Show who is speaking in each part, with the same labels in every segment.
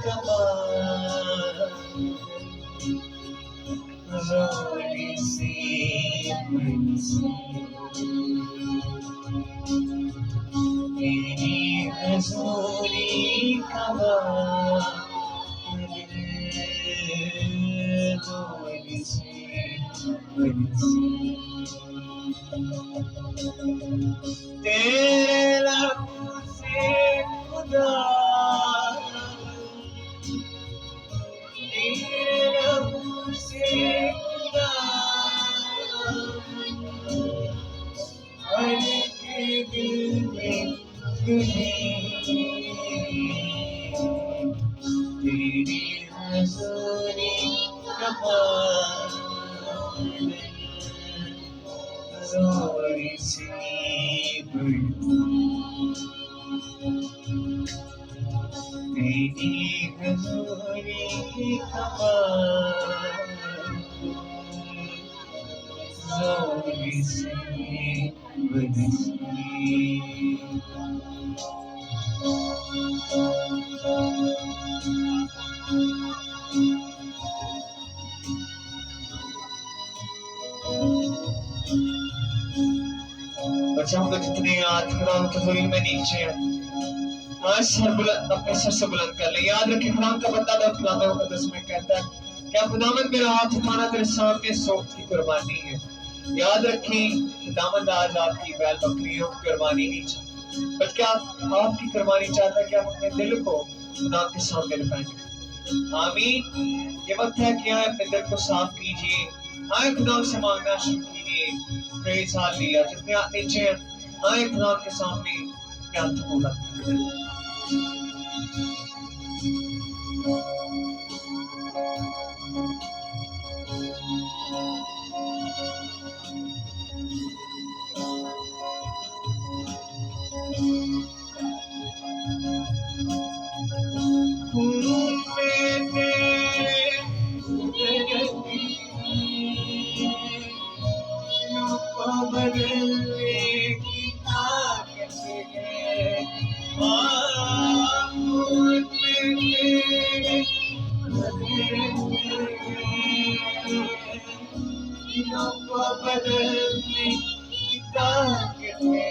Speaker 1: कमाल जोरी से तेरी हजूरी कमाल जोरी से तेरे लब से खुदा तेरे लब से खुदा हर के दिल में तेरी हजूरी कमाल जोरी से तेरी हजूरी कमाल जोरी से बच्चा हम लोग जितने याद खुदा के ज़मीन में नीचे हैं आज सर बुलंद अपने सर से बुलंद कर ले। याद रखे खुदा का बंदा दाऊद कलाम मुकद्दस में कहता है क्या खुदावंद मेरा हाथ उठाना तेरे सामने सोख की कुर्बानी है। याद रखें खुदावंद आज आपकी बैल बकरियों की कुर्बानी नहीं चाहता बल्कि आपकी कुर्बानी चाहता है कि आप अपने दिल को खुदा के सामने लपेट करें। आमीन। ये वक्त है कि आए अपने दिल को साफ कीजिए, आए खुदा से मांगना शुरू कीजिए। Praise hallelujah. जितने हाथ नीचे हैं आए खुदा के सामने अपने हाथ को रखें। बदलने की ताकत है बदलने की ताकत है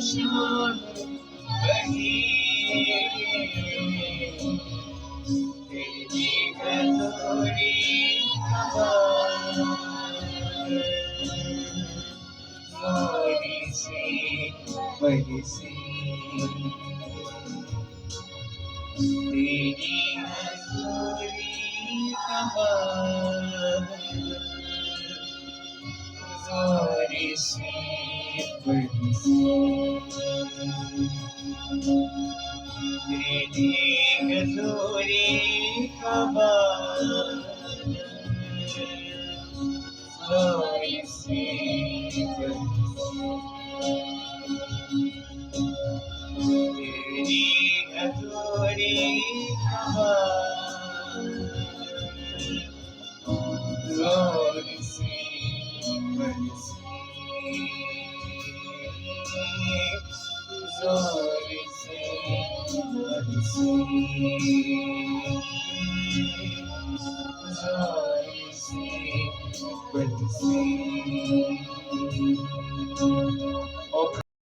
Speaker 1: शान बही तेरी हजूरी कमाल जोरी से बही तेरी हजूरी कमाल जोरी से बही तेरी हजूरी कमाल जोरी से तेरी हजूरी कमाल जोरी से जोरी से जोरी से